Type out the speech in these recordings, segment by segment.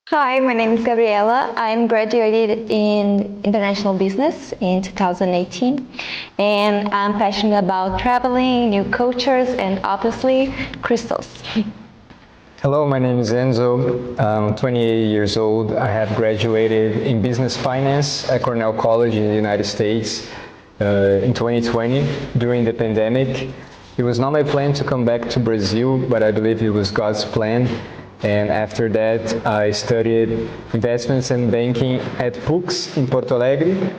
Hi, my name is Gabriela. I'm graduated in international business in 2018, and I'm passionate about traveling, new cultures, and obviously crystals. Hello, my name is Enzo. I'm 28 years old. I have graduated in business finance at Cornell College in the United States in 2020 during the pandemic. It was not my plan to come back to Brazil, but I believe it was God's plan. And after that, I studied investments and banking at PUC's in Porto Alegre.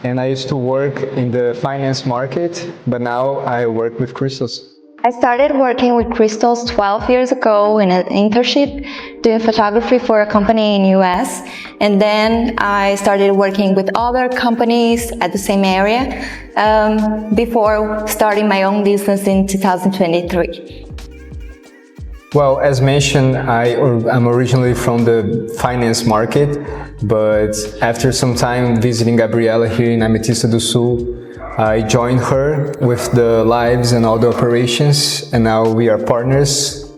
And I used to work in the finance market, but now I work with crystals. I started working with crystals 12 years ago in an internship doing photography for a company in US, and then I started working with other companies at the same area before starting my own business in 2023. Well, as mentioned, I'm originally from the finance market, but after some time visiting Gabriela here in Ametista do Sul, I joined her with the lives and all the operations, and now we are partners.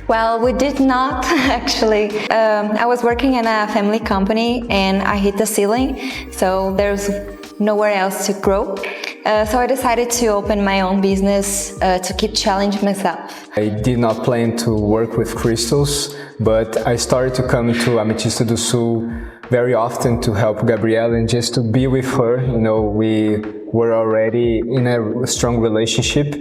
Well, we did not actually. I was working in a family company and I hit the ceiling, so there's nowhere else to grow. So I decided to open my own business to keep challenging myself. I did not plan to work with crystals, but I started to come to Ametista do Sul very often to help Gabriela and just to be with her. You know, we were already in a strong relationship.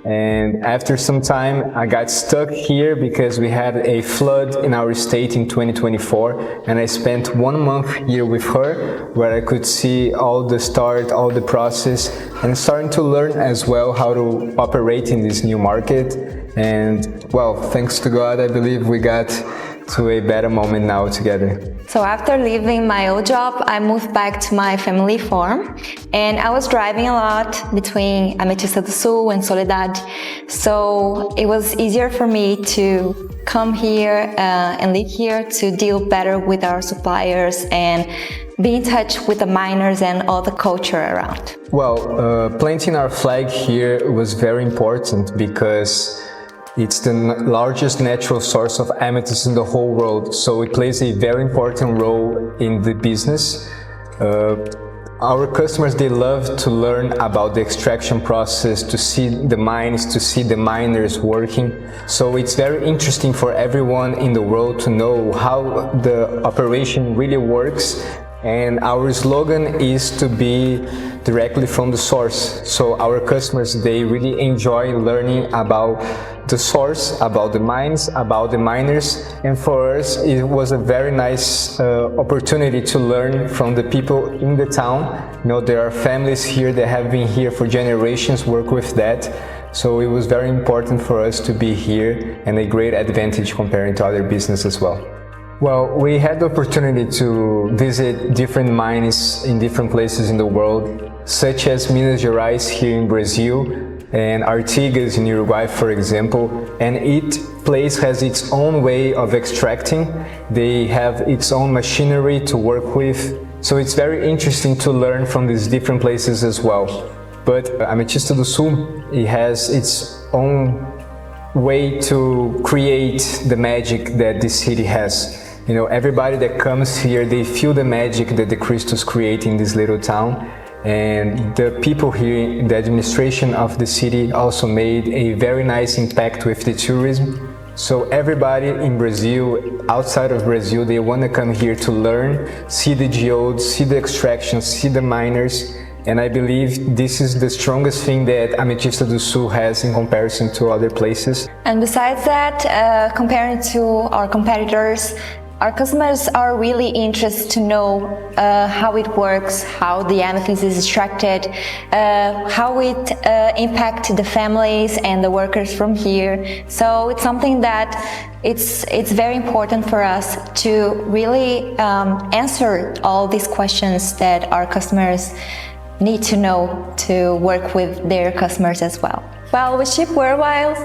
And after some time, I got stuck here because we had a flood in our state in 2024. And I spent 1 month here with her, where I could see all the start, all the process, and starting to learn as well how to operate in this new market. And well, thanks to God, I believe we got to a better moment now together. So after leaving my old job, I moved back to my family farm, and I was driving a lot between Ametista do Sul and Soledade. So it was easier for me to come here and live here to deal better with our suppliers and be in touch with the miners and all the culture around. Well, planting our flag here was very important because it's the largest natural source of amethyst in the whole world, so it plays a very important role in the business. Our customers, they love to learn about the extraction process, to see the mines, to see the miners working. So it's very interesting for everyone in the world to know how the operation really works. And our slogan is to be directly from the source. So our customers, they really enjoy learning about the source, about the mines, about the miners. And for us, it was a very nice opportunity to learn from the people in the town. You know, there are families here that have been here for generations, work with that. So it was very important for us to be here, and a great advantage comparing to other businesses as well. Well, we had the opportunity to visit different mines in different places in the world, such as Minas Gerais here in Brazil and Artigas in Uruguay, for example. And each place has its own way of extracting. They have its own machinery to work with. So it's very interesting to learn from these different places as well. But Ametista do Sul, it has its own way to create the magic that this city has. You know, everybody that comes here, they feel the magic that the crystals create in this little town. And the people here, the administration of the city also made a very nice impact with the tourism. So everybody in Brazil, outside of Brazil, they want to come here to learn, see the geodes, see the extractions, see the miners. And I believe this is the strongest thing that Ametista do Sul has in comparison to other places. And besides that, comparing to our competitors, our customers are really interested to know how it works, how the amethyst is extracted, how it impacts the families and the workers from here. So it's something that it's very important for us to really answer all these questions that our customers need to know to work with their customers as well. Well, we ship worldwide,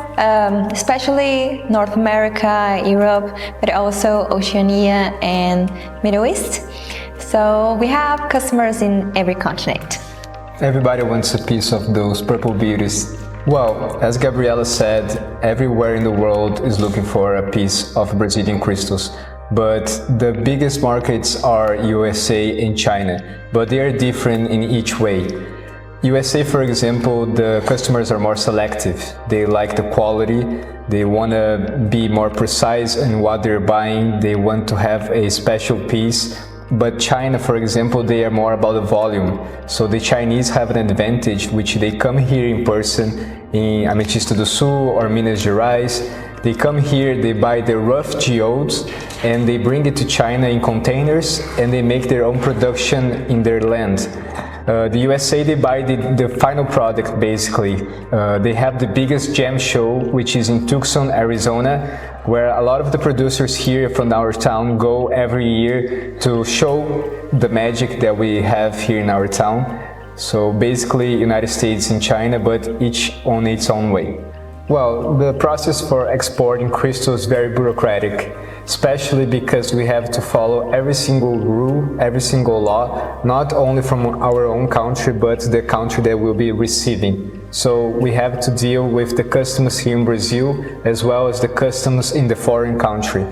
especially North America, Europe, but also Oceania and Middle East. So we have customers in every continent. Everybody wants a piece of those purple beauties. Well, as Gabriela said, everywhere in the world is looking for a piece of Brazilian crystals. but the biggest markets are USA and China, but they are different in each way. USA, for example, the customers are more selective. They like the quality, they want to be more precise in what they're buying, they want to have a special piece. But China, for example, they are more about the volume. So the Chinese have an advantage, which they come here in person in Ametista do Sul or Minas Gerais. They come here, they buy the rough geodes, and they bring it to China in containers, and they make their own production in their land. The USA, they buy the final product, basically. They have the biggest gem show, which is in Tucson, Arizona, where a lot of the producers here from our town go every year to show the magic that we have here in our town. So basically, United States and China, but each on its own way. Well, the process for exporting crystals is very bureaucratic, especially because we have to follow every single rule, every single law, not only from our own country, but the country that we'll be receiving. So we have to deal with the customs here in Brazil, as well as the customs in the foreign country.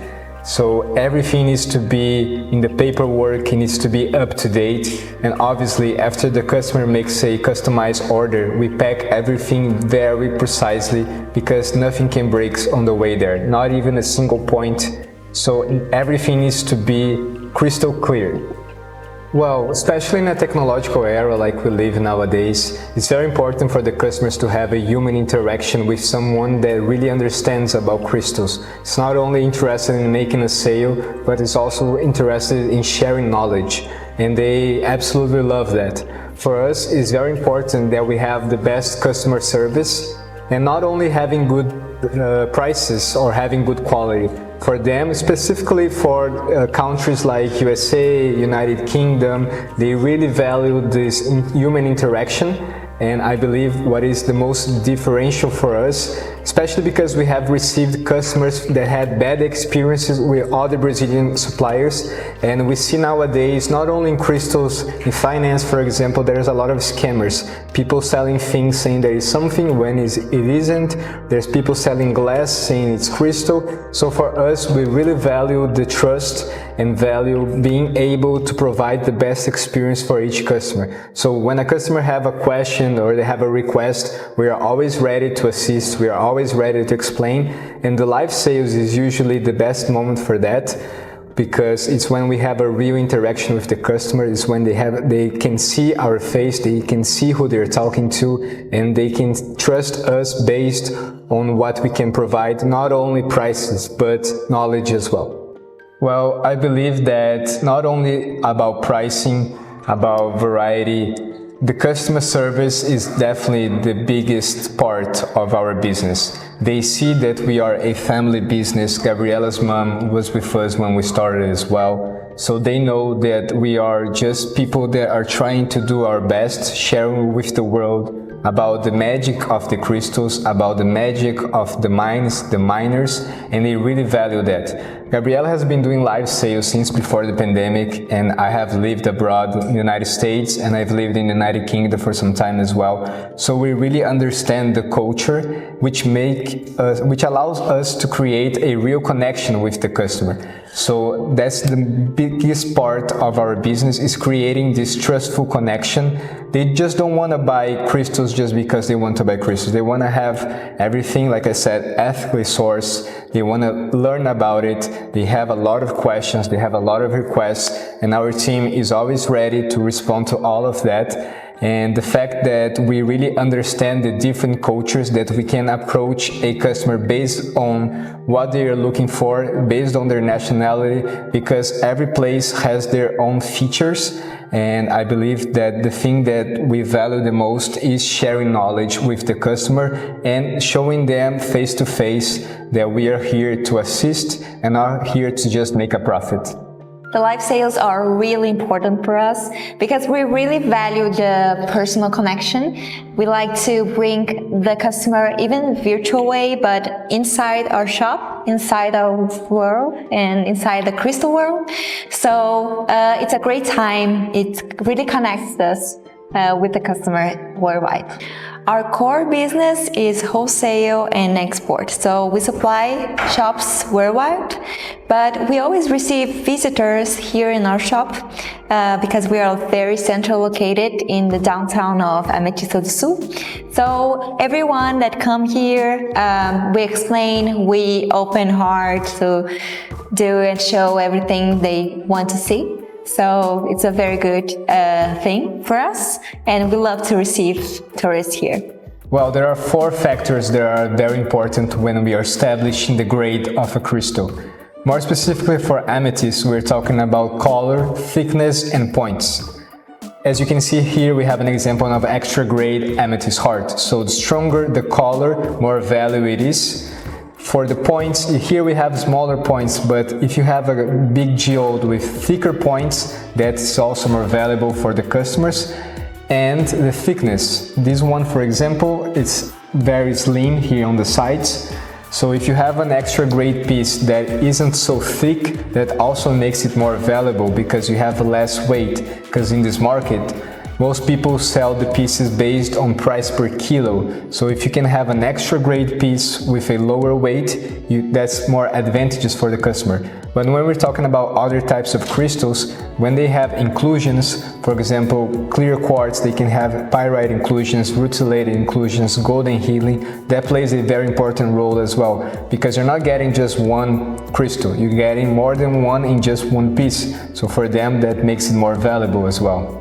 So everything needs to be in the paperwork, it needs to be up to date, and obviously after the customer makes a customized order, we pack everything very precisely because nothing can break on the way there, not even a single point. So everything needs to be crystal clear. Well, especially in a technological era like we live nowadays, it's very important for the customers to have a human interaction with someone that really understands about crystals. It's not only interested in making a sale, but it's also interested in sharing knowledge, and they absolutely love that. For us, it's very important that we have the best customer service, and not only having good prices or having good quality. For them, specifically for countries like USA, United Kingdom, they really value this human interaction, and I believe what is the most differential for us, especially because we have received customers that had bad experiences with other Brazilian suppliers, and we see nowadays, not only in crystals, in finance, for example, there's a lot of scammers. People selling things saying there is something when it isn't. There's people selling glass saying it's crystal. So for us, we really value the trust and value being able to provide the best experience for each customer. So when a customer have a question or they have a request, we are always ready to assist, we are always ready to explain, and the live sales is usually the best moment for that, because it's when we have a real interaction with the customer, it's when they can see our face, they can see who they're talking to, and they can trust us based on what we can provide, not only prices, but knowledge as well. Well, I believe that not only about pricing, about variety, the customer service is definitely the biggest part of our business. They see that we are a family business. Gabriela's mom was with us when we started as well. So they know that we are just people that are trying to do our best, sharing with the world about the magic of the crystals, about the magic of the mines, the miners, and they really value that. Gabriela has been doing live sales since before the pandemic, and I have lived abroad in the United States, and I've lived in the United Kingdom for some time as well. So we really understand the culture, which allows us to create a real connection with the customer. So that's the biggest part of our business, is creating this trustful connection. They just don't want to buy crystals just because they want to buy crystals. They want to have everything, like I said, ethically sourced. They want to learn about it. They have a lot of questions. They have a lot of requests, and our team is always ready to respond to all of that. And the fact that we really understand the different cultures, that we can approach a customer based on what they are looking for, based on their nationality, because every place has their own features. And I believe that the thing that we value the most is sharing knowledge with the customer and showing them face to face that we are here to assist and not here to just make a profit. The live sales are really important for us because we really value the personal connection. We like to bring the customer even virtual way, but inside our shop, inside our world, and inside the crystal world. So it's a great time. It really connects us with the customer worldwide. Our core business is wholesale and export. So we supply shops worldwide, but we always receive visitors here in our shop because we are very central located in the downtown of Ametista do Sul. So everyone that come here, we explain, we open heart to do and show everything they want to see. So it's a very good thing for us, and we love to receive tourists here. Well, there are 4 factors that are very important when we are establishing the grade of a crystal. More specifically for amethyst, we're talking about color, thickness, and points. As you can see here, we have an example of extra grade amethyst heart. So the stronger the color, more value it is. For the points, here we have smaller points, but if you have a big geode with thicker points, that's also more valuable for the customers. And the thickness. This one, for example, it's very slim here on the sides. So if you have an extra grade piece that isn't so thick, that also makes it more valuable because you have less weight. Because in this market, most people sell the pieces based on price per kilo. So if you can have an extra grade piece with a lower weight, that's more advantageous for the customer. But when we're talking about other types of crystals, when they have inclusions, for example, clear quartz, they can have pyrite inclusions, rutilated inclusions, golden healing, that plays a very important role as well, because you're not getting just one crystal, you're getting more than one in just one piece. So for them, that makes it more valuable as well.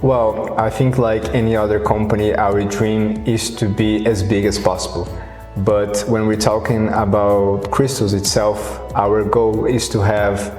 Well, I think like any other company, our dream is to be as big as possible. But when we're talking about crystals itself, our goal is to have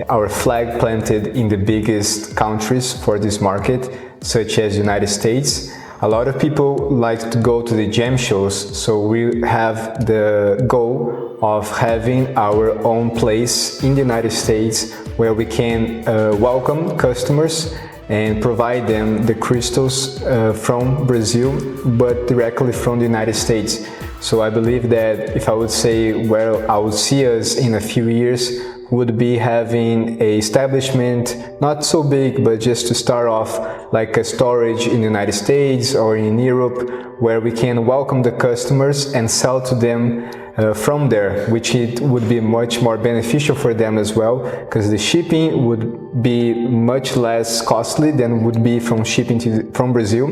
our flag planted in the biggest countries for this market, such as United States. A lot of people like to go to the gem shows, so we have the goal of having our own place in the United States where we can welcome customers and provide them the crystals from Brazil, but directly from the United States. So I believe that if I would say where I would see us in a few years, would be having a establishment, not so big, but just to start off like a storage in the United States or in Europe, where we can welcome the customers and sell to them from there, which it would be much more beneficial for them as well, because the shipping would be much less costly than would be from shipping from Brazil.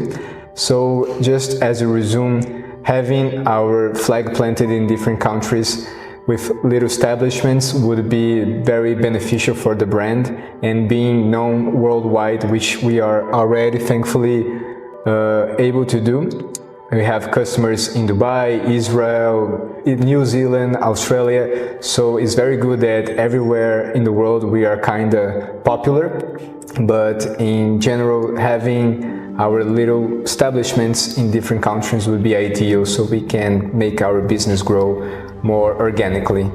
So just as a resume, having our flag planted in different countries with little establishments would be very beneficial for the brand, and being known worldwide, which we are already thankfully able to do. We have customers in Dubai, Israel, New Zealand, Australia, so it's very good that everywhere in the world we are kinda popular, but in general having our little establishments in different countries would be ideal, so we can make our business grow more organically.